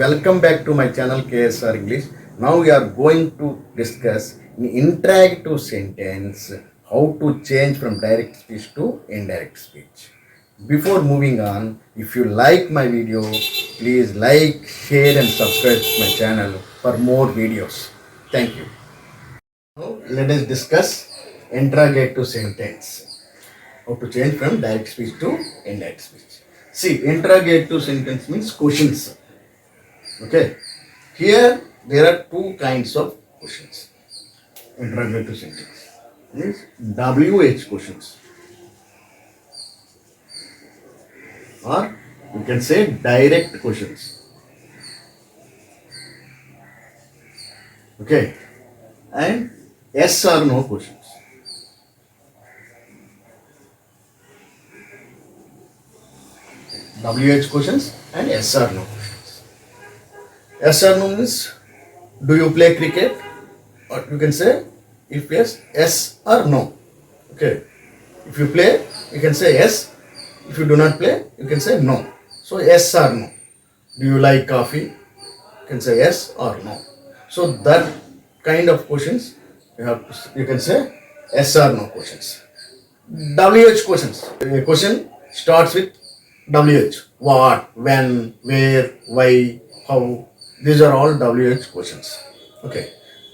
welcome back to my channel K.S.R English. Now we are going to discuss in interrogative sentence how to change from direct speech to indirect speech. Before moving on, if you like my video, please like, share and subscribe to my channel for more videos. Thank you. Now let us discuss interrogative sentence. How to change from direct speech to indirect speech. See, interrogative sentence means questions. Okay. Here there are two kinds of questions. Interrogative sentence means WH questions, or you can say direct questions. Okay. And yes or no questions. WH questions and yes or no questions. Yes or no means, do you play cricket? Or you can say, if yes, yes or no. Okay. If you play, you can say yes. If you do not play, you can say no. So yes or no. Do you like coffee? You can say yes or no. So that kind of questions you can say yes or no questions. WH questions. A question starts with WH. What, when, where, why, how. These are all WH questions. Okay.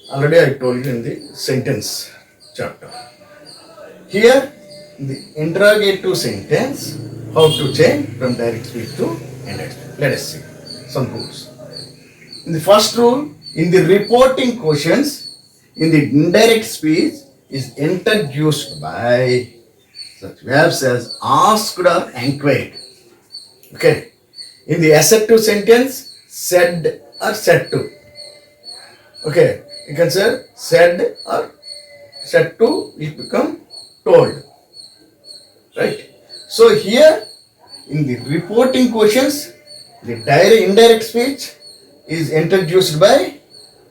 Already I told you in the sentence chapter. Here, the interrogative sentence, how to change from direct speech to indirect speech. Let us see some rules. In the first rule, in the reporting questions, in the indirect speech is introduced by such verbs as asked or inquired. Okay. In the assertive sentence, said or said to. Okay. You can say said or said to will become told. Right. So here in the reporting questions, the indirect speech is introduced by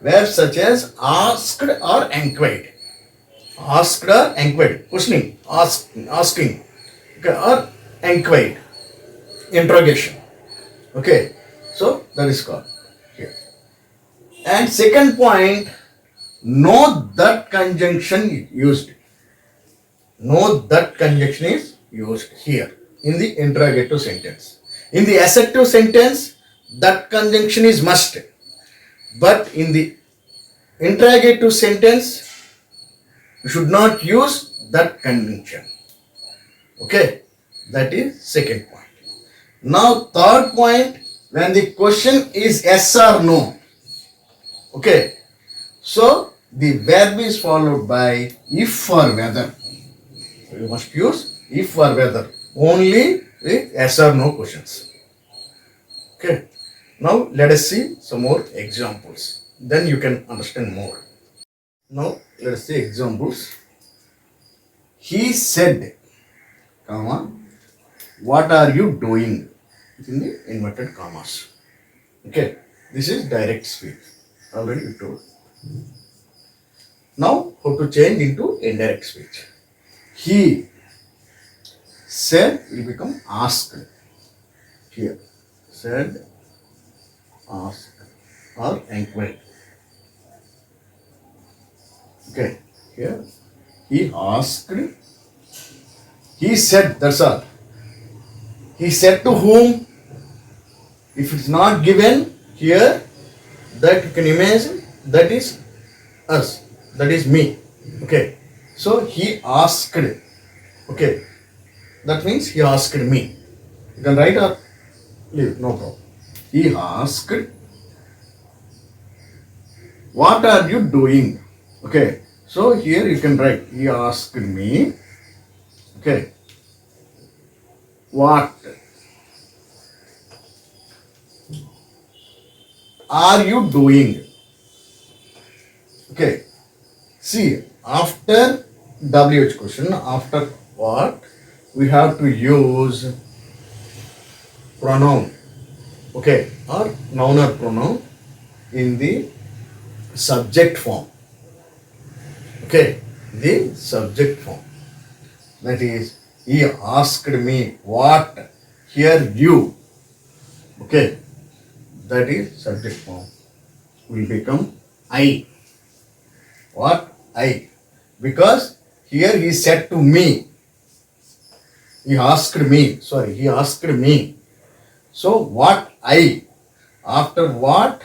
verbs such as asked or inquired. Asked or inquired. Questioning. Asking. Okay, or inquired. Interrogation. Okay. So that is called here. And second point, note that conjunction is used. Note that conjunction is used here in the interrogative sentence. In the assertive sentence, that conjunction is must. But in the interrogative sentence, you should not use that conjunction. Okay, that is second point. Now third point, when the question is yes or no. Okay, so the verb is followed by if or whether. So you must use if or whether only with yes or no questions. Okay. Now let us see some more examples. Then you can understand more. Now let us see examples. He said, comma, what are you doing? It's in the inverted commas. Okay. This is direct speech. Already we told. Now how to change into indirect speech. He said will become asked. Here. Said, asked or inquired. Okay. Here. He asked. He said, that's all. He said to whom? If it's not given here, that you can imagine, that is us. That is me. Okay. So he asked. Okay. That means he asked me. You can write or leave, no problem. He asked, what are you doing? Okay. So here you can write, he asked me. Okay. What are you doing? Okay. See, after WH question, after what, we have to use pronoun. Okay. Or noun or pronoun in the subject form. Okay. The subject form. That is, he asked me what. Here you. Okay. that is subject form, will become I. What? I. Because here he said to me. He asked me. So what I? After what?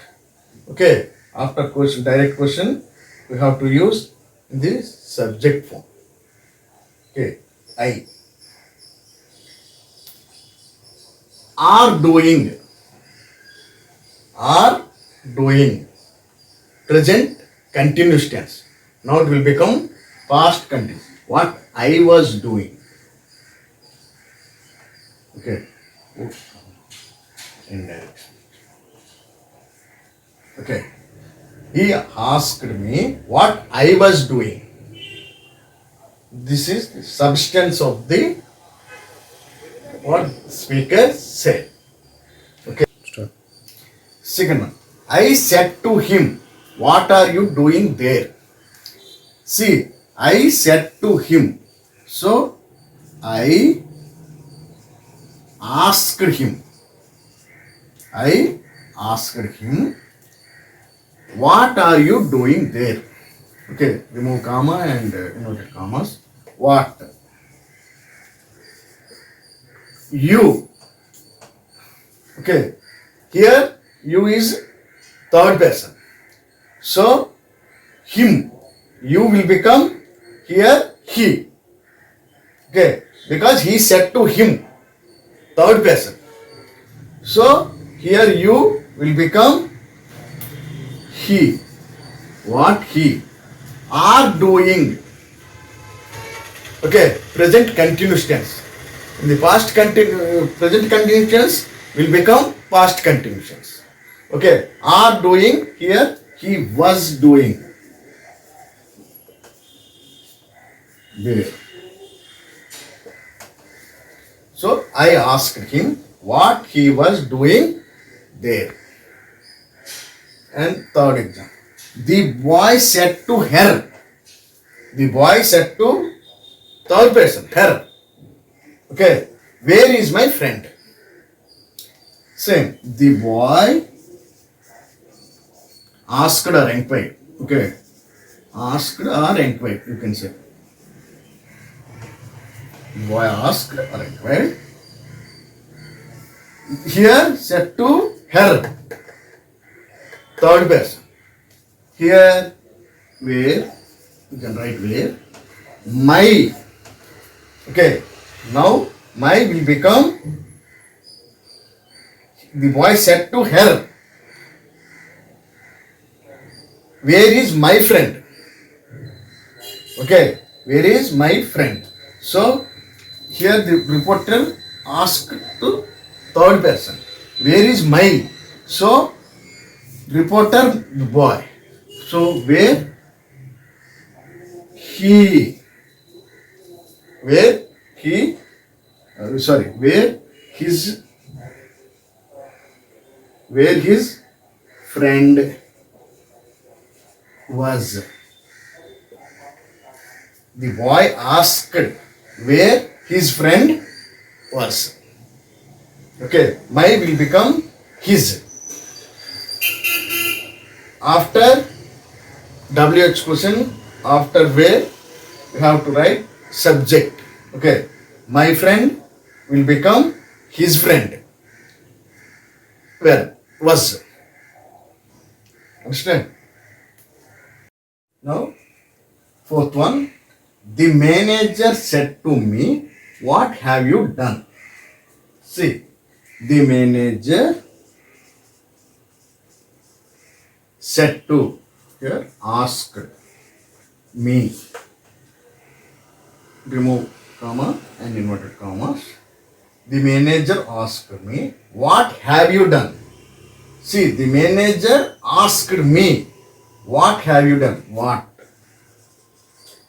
Okay. After question, direct question, we have to use this subject form. Okay. I. Are doing. Are doing. Present continuous tense. Now it will become past continuous. What I was doing. Okay. Indirect. Okay. He asked me what I was doing. This is the substance of the what speaker said. Okay. Start. Second one. I said to him, what are you doing there? See, I said to him. So, I asked him. I asked him, what are you doing there? Okay, remove comma and inverted commas. What? You. Okay, here you is third person. So, him. You will become here he. Okay, because he said to him, third person. So, here you will become he. What he are doing. Okay, present continuous tense. In the present continuous tense will become past continuous tense. Okay, are doing, here he was doing. There. So I asked him what he was doing there. And third example. The boy said to her. The boy said to third person, her. Okay, where is my friend? Same. The boy asked or inquired. Okay, asked or inquired, you can say. The boy asked or inquired. Here said to her. Third person. Here, where, you can write where. My. Okay, now my will become, the boy said to her, where is my friend? Okay, where is my friend? So, here the reporter asked to third person, where is my? So, reporter, the boy. So, where he, where he, where his friend was. The boy asked where his friend was. Okay, my will become his. After WH question, after where, you have to write subject. Okay, my friend will become his friend. Where was. Understand? Now, fourth one. The manager said to me, what have you done? See, the manager said to, here, asked me. Remove comma and inverted commas. The manager asked me, what have you done? See, the manager asked me, what have you done? What?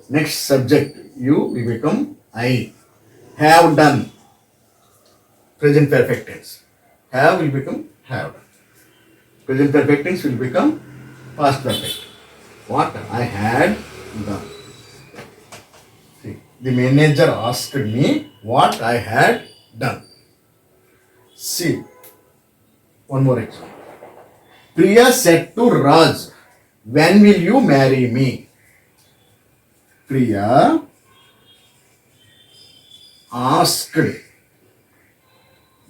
Next subject, you will become I. Have done. Present perfect tense. Have will become have done. Present perfect tense will become past perfect. What I had done. See, the manager asked me what I had done. See, one more example. Priya said to Raj, when will you marry me? Priya asked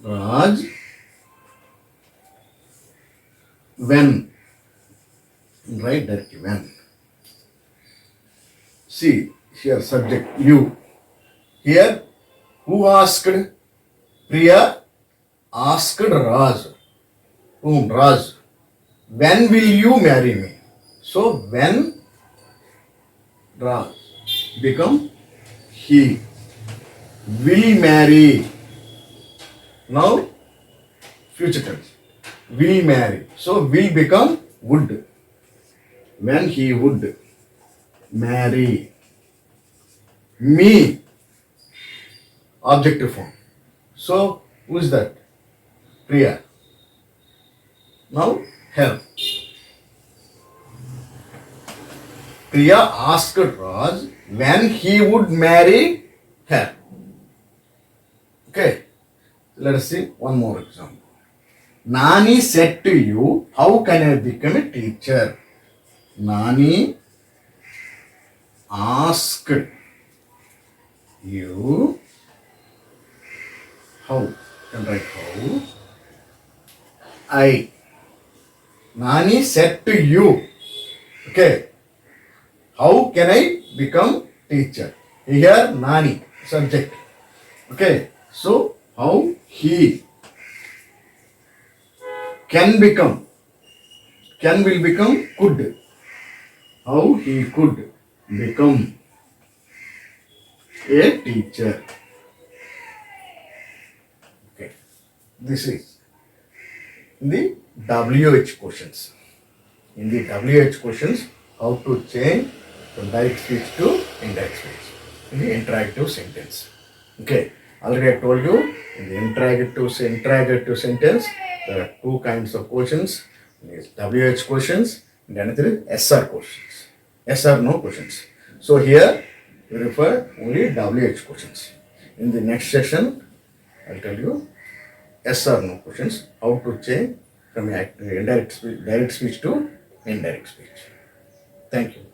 Raj, when? Right directly, when. See, here subject you. Here, who asked? Priya asked Raj. Whom? Raj. When will you marry me? So, when Raj become he. Will marry. Now, future tense. Will marry. So, will become would. When he would marry me. Objective form. So, who is that? Priya. Now, her. Priya asked Raj when he would marry her. Okay, let us see one more example. Nani said to you, how can I become a teacher? Nani asked you, how? You can write how. Nani said to you, okay, how can I become teacher? Here, Nani, subject. Okay, so how he can become, can will become could. How he could become a teacher. Okay, this is the WH questions. In the WH questions, how to change from direct speech to indirect speech in the interrogative sentence. Okay, already I told you in the interrogative sentence there are two kinds of questions. One is WH questions and another is SR questions. SR no questions. So here we refer only WH questions. In the next session, I'll tell you SR no questions, how to change from direct speech to indirect speech. Thank you.